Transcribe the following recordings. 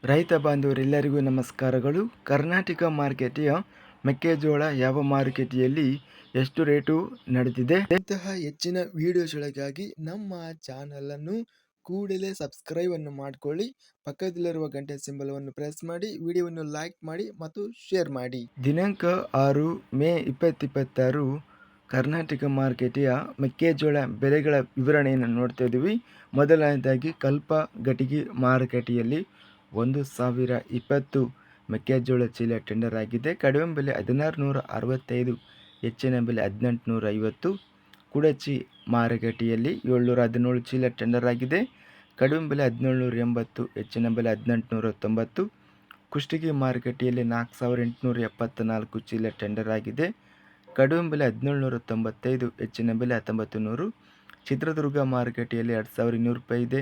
ರೈತ ಬಾಂಧವರೆಲ್ಲರಿಗೂ ನಮಸ್ಕಾರಗಳು. ಕರ್ನಾಟಕ ಮಾರುಕಟ್ಟೆಯ ಮೆಕ್ಕೆಜೋಳ ಯಾವ ಮಾರುಕಟ್ಟೆಯಲ್ಲಿ ಎಷ್ಟು ರೇಟು ನಡೆದಿದೆ? ಇಂತಹ ಹೆಚ್ಚಿನ ವಿಡಿಯೋಸ್ಗಳಿಗಾಗಿ ನಮ್ಮ ಚಾನಲನ್ನು ಕೂಡಲೇ ಸಬ್ಸ್ಕ್ರೈಬ್ ಅನ್ನು ಮಾಡಿಕೊಳ್ಳಿ. ಪಕ್ಕದಲ್ಲಿರುವ ಗಂಟೆ ಸಿಂಬಲವನ್ನು ಪ್ರೆಸ್ ಮಾಡಿ, ವಿಡಿಯೋವನ್ನು ಲೈಕ್ ಮಾಡಿ ಮತ್ತು ಶೇರ್ ಮಾಡಿ. ದಿನಾಂಕ 6 ಮೇ 2026 ಕರ್ನಾಟಕ ಮಾರುಕಟ್ಟೆಯ ಮೆಕ್ಕೆಜೋಳ ಬೆಲೆಗಳ ವಿವರಣೆಯನ್ನು ನೋಡ್ತಾ ಇದ್ದೀವಿ. ಮೊದಲನೇದಾಗಿ ಕಲ್ಪ ಘಟಗಿ ಮಾರುಕಟ್ಟೆಯಲ್ಲಿ 1020 ಮೆಕ್ಕೆಜೋಳ ಚೀಲ ಟೆಂಡರ್ ಆಗಿದೆ. ಕಡಿಮೆ ಬೆಲೆ 1665, ಹೆಚ್ಚಿನ ಬೆಲೆ 1850. ಕುಡಚಿ ಮಾರುಕಟ್ಟೆಯಲ್ಲಿ 717 ಚೀಲ ಟೆಂಡರ್ ಆಗಿದೆ. ಕಡಿಮೆ ಬೆಲೆ 1780, ಹೆಚ್ಚಿನ ಬೆಲೆ 1890. ಕುಷ್ಟಗಿ ಮಾರುಕಟ್ಟೆಯಲ್ಲಿ 4874 ಚೀಲ ಟೆಂಡರ್ ಆಗಿದೆ. ಕಡಿಮೆ ಬೆಲೆ 1795, ಹೆಚ್ಚಿನ ಬೆಲೆ 1900. ಚಿತ್ರದುರ್ಗ ಮಾರುಕಟ್ಟೆಯಲ್ಲಿ 2200 ರೂಪಾಯಿ ಇದೆ.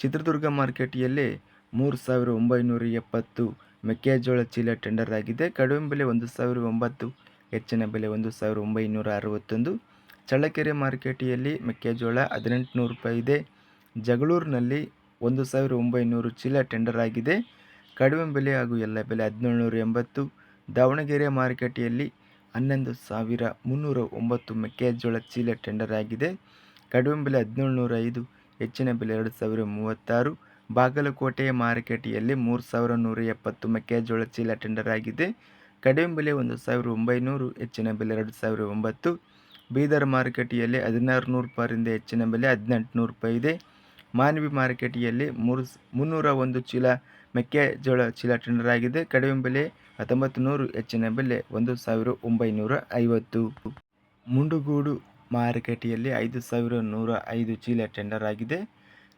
ಚಿತ್ರದುರ್ಗ ಮಾರುಕಟ್ಟೆಯಲ್ಲಿ 3970 ಮೆಕ್ಕೆಜೋಳ ಚೀಲ ಟೆಂಡರ್ ಆಗಿದೆ. ಕಡಿಮೆ ಬೆಲೆ 1009, ಹೆಚ್ಚಿನ ಬೆಲೆ 1961. ಚಳ್ಳಕೆರೆ ಮಾರುಕಟ್ಟೆಯಲ್ಲಿ ಮೆಕ್ಕೆಜೋಳ 1800 ರೂಪಾಯಿ ಇದೆ. ಜಗಳೂರಿನಲ್ಲಿ 1900 ಚೀಲ ಟೆಂಡರ್ ಆಗಿದೆ. ಕಡಿಮೆ ಬೆಲೆ ಹಾಗೂ ಎಲ್ಲ ಬೆಲೆ 1780. ದಾವಣಗೆರೆ ಮಾರುಕಟ್ಟೆಯಲ್ಲಿ 11309 ಮೆಕ್ಕೆಜೋಳ ಚೀಲ ಟೆಂಡರ್ ಆಗಿದೆ. ಕಡಿಮೆ ಬೆಲೆ 1705, ಹೆಚ್ಚಿನ ಬೆಲೆ 2036. ಬಾಗಲಕೋಟೆ ಮಾರುಕಟ್ಟೆಯಲ್ಲಿ 3170 ಮೆಕ್ಕೆಜೋಳ ಚೀಲ ಟೆಂಡರ್ ಆಗಿದೆ. ಕಡಿಮೆ ಬೆಲೆ 1900, ಹೆಚ್ಚಿನ ಬೆಲೆ 2009. ಬೀದರ್ ಮಾರುಕಟ್ಟೆಯಲ್ಲಿ 1600 ರೂಪಾಯಿಯಿಂದ ಹೆಚ್ಚಿನ ಬೆಲೆ 1800 ರೂಪಾಯಿ ಇದೆ. ಮಾನ್ವಿ ಮಾರುಕಟ್ಟೆಯಲ್ಲಿ 301 ಚೀಲ ಮೆಕ್ಕೆಜೋಳ ಚೀಲ ಟೆಂಡರ್ ಆಗಿದೆ. ಕಡಿಮೆ ಬೆಲೆ 1900, ಹೆಚ್ಚಿನ ಬೆಲೆ 1950. ಮುಂಡಗೋಡು ಮಾರುಕಟ್ಟೆಯಲ್ಲಿ 5105 ಚೀಲ ಟೆಂಡರ್ ಆಗಿದೆ.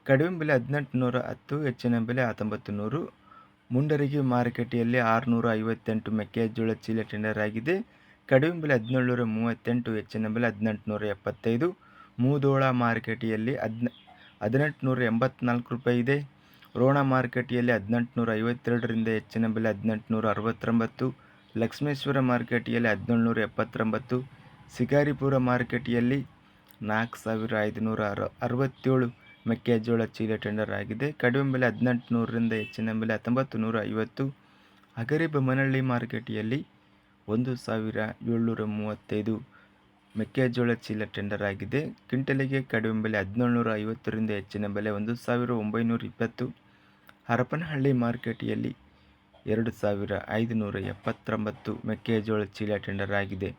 ಕಡಿಮೆ ಬೆಲೆ 1810, ಹೆಚ್ಚಿನ ಬೆಲೆ 1900. ಮುಂಡರಗಿ ಮಾರುಕಟ್ಟೆಯಲ್ಲಿ 658 ಮೆಕ್ಕೆಜೋಳ ಚೀಲ ಟೆಂಡರ್ ಆಗಿದೆ. ಕಡಿಮೆ ಬೆಲೆ 1738, ಹೆಚ್ಚಿನ ಬೆಲೆ 1875. ಮೂಧೋಳ ಮಾರುಕಟ್ಟೆಯಲ್ಲಿ 1884 ರೂಪಾಯಿ ಇದೆ. ರೋಣ ಮಾರುಕಟ್ಟೆಯಲ್ಲಿ 1852ರಿಂದ ಹೆಚ್ಚಿನ ಬೆಲೆ 1869. ಲಕ್ಷ್ಮೇಶ್ವರ ಮಾರುಕಟ್ಟೆಯಲ್ಲಿ 1779. ಶಿಕಾರಿಪುರ ಮಾರುಕಟ್ಟೆಯಲ್ಲಿ 4567 ಮೆಕ್ಕೆಜೋಳ ಚೀಲ ಟೆಂಡರ್ ಆಗಿದೆ. ಕಡಿಮೆ ಬೆಲೆ 1800ರಿಂದ ಹೆಚ್ಚಿನ ಬೆಲೆ 1950. ಹಗರಿಬೊಮ್ಮನಹಳ್ಳಿ ಮಾರುಕಟ್ಟೆಯಲ್ಲಿ 1735 ಮೆಕ್ಕೆಜೋಳ ಚೀಲ ಟೆಂಡರ್ ಆಗಿದೆ. ಕ್ವಿಂಟಲಿಗೆ ಕಡಿಮೆ ಬೆಲೆ 1750ರಿಂದ ಹೆಚ್ಚಿನ ಬೆಲೆ 1920. ಹರಪನಹಳ್ಳಿ ಮಾರುಕಟ್ಟೆಯಲ್ಲಿ 2579 ಮೆಕ್ಕೆಜೋಳ ಚೀಲ ಟೆಂಡರ್ ಆಗಿದೆ.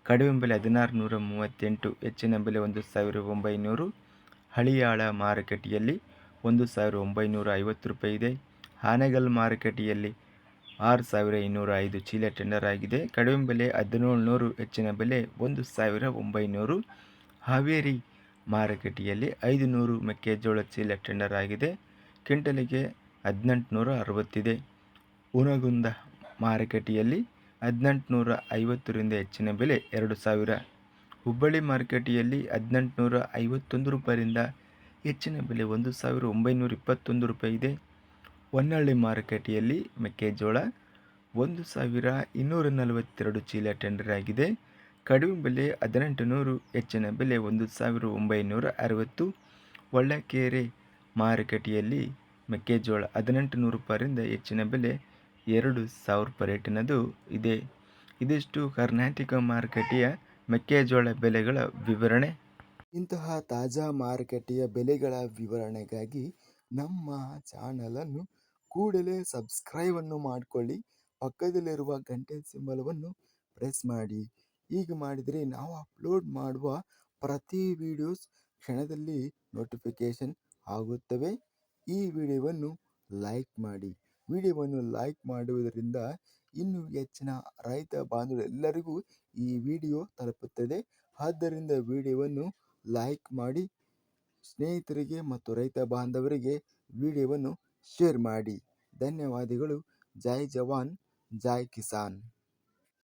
ಕಡಿಮೆ ಬೆಲೆ 1638, ಹೆಚ್ಚಿನ ಬೆಲೆ 1900. ಹಳಿಯಾಳ ಮಾರುಕಟ್ಟೆಯಲ್ಲಿ 1950 ರೂಪಾಯಿ ಇದೆ. ಹಾನಗಲ್ ಮಾರುಕಟ್ಟೆಯಲ್ಲಿ 6205 ಚೀಲ ಟೆಂಡರ್ ಆಗಿದೆ. ಕಡಿಮೆ ಬೆಲೆ 1700, ಹೆಚ್ಚಿನ ಬೆಲೆ 1900. ಹಾವೇರಿ ಮಾರುಕಟ್ಟೆಯಲ್ಲಿ 500 ಮೆಕ್ಕೆಜೋಳ ಚೀಲ ಟೆಂಡರ್ ಆಗಿದೆ. ಕ್ವಿಂಟಲಿಗೆ 1860 ಇದೆ. ಹುನಗುಂದ ಮಾರುಕಟ್ಟೆಯಲ್ಲಿ 1850ರಿಂದ ಹೆಚ್ಚಿನ ಬೆಲೆ 2000. ಹುಬ್ಬಳ್ಳಿ ಮಾರುಕಟ್ಟೆಯಲ್ಲಿ 1851 ರೂಪಾಯಿಯಿಂದ ಹೆಚ್ಚಿನ ಬೆಲೆ 1921 ರೂಪಾಯಿ ಇದೆ. ಹೊನ್ನಳ್ಳಿ ಮಾರುಕಟ್ಟೆಯಲ್ಲಿ ಮೆಕ್ಕೆಜೋಳ 1242 ಚೀಲ ಟೆಂಡರ್ ಆಗಿದೆ. ಕಡಿಮೆ ಬೆಲೆ 1800, ಹೆಚ್ಚಿನ ಬೆಲೆ 1960. ಒಳ್ಳಕೆರೆ ಮಾರುಕಟ್ಟೆಯಲ್ಲಿ ಮೆಕ್ಕೆಜೋಳ 1800 ರೂಪಾಯಿಯಿಂದ ಹೆಚ್ಚಿನ ಬೆಲೆ 2000 ರೂಪಾಯಿ ರೇಟಿನದು ಇದೆ. ಇದಿಷ್ಟು ಕರ್ನಾಟಕ ಮಾರುಕಟ್ಟೆಯ ಮೆಕ್ಕೆಜೋಳ ಬೆಲೆಗಳ ವಿವರಣೆ. ಇಂತಹ ತಾಜಾ ಮಾರುಕಟ್ಟೆಯ ಬೆಲೆಗಳ ವಿವರಣೆಗಾಗಿ ನಮ್ಮ ಚಾನಲನ್ನು ಕೂಡಲೇ ಸಬ್ಸ್ಕ್ರೈಬ್ ಅನ್ನು ಮಾಡಿಕೊಳ್ಳಿ. ಪಕ್ಕದಲ್ಲಿರುವ ಗಂಟೆ ಸಿಂಬಲವನ್ನು ಪ್ರೆಸ್ ಮಾಡಿ. ಹೀಗೆ ಮಾಡಿದರೆ ನಾವು ಅಪ್ಲೋಡ್ ಮಾಡುವ ಪ್ರತಿ ವಿಡಿಯೋಸ್ ಕ್ಷಣದಲ್ಲಿ ನೋಟಿಫಿಕೇಶನ್ ಆಗುತ್ತವೆ. ಈ ವಿಡಿಯೋವನ್ನು ಲೈಕ್ ಮಾಡಿ. ವಿಡಿಯೋವನ್ನು ಲೈಕ್ ಮಾಡುವುದರಿಂದ ಇನ್ನೂ ಹೆಚ್ಚಿನ ರೈತ ಬಾಂಧವರೆಲ್ಲರಿಗೂ ಈ ವಿಡಿಯೋ ತಲುಪುತ್ತದೆ. ಆದ್ದರಿಂದ ವಿಡಿಯೋವನ್ನು ಲೈಕ್ ಮಾಡಿ, ಸ್ನೇಹಿತರಿಗೆ ಮತ್ತು ರೈತ ಬಾಂಧವರಿಗೆ ವಿಡಿಯೋವನ್ನು ಶೇರ್ ಮಾಡಿ. ಧನ್ಯವಾದಗಳು. ಜೈ ಜವಾನ್, ಜೈ ಕಿಸಾನ್.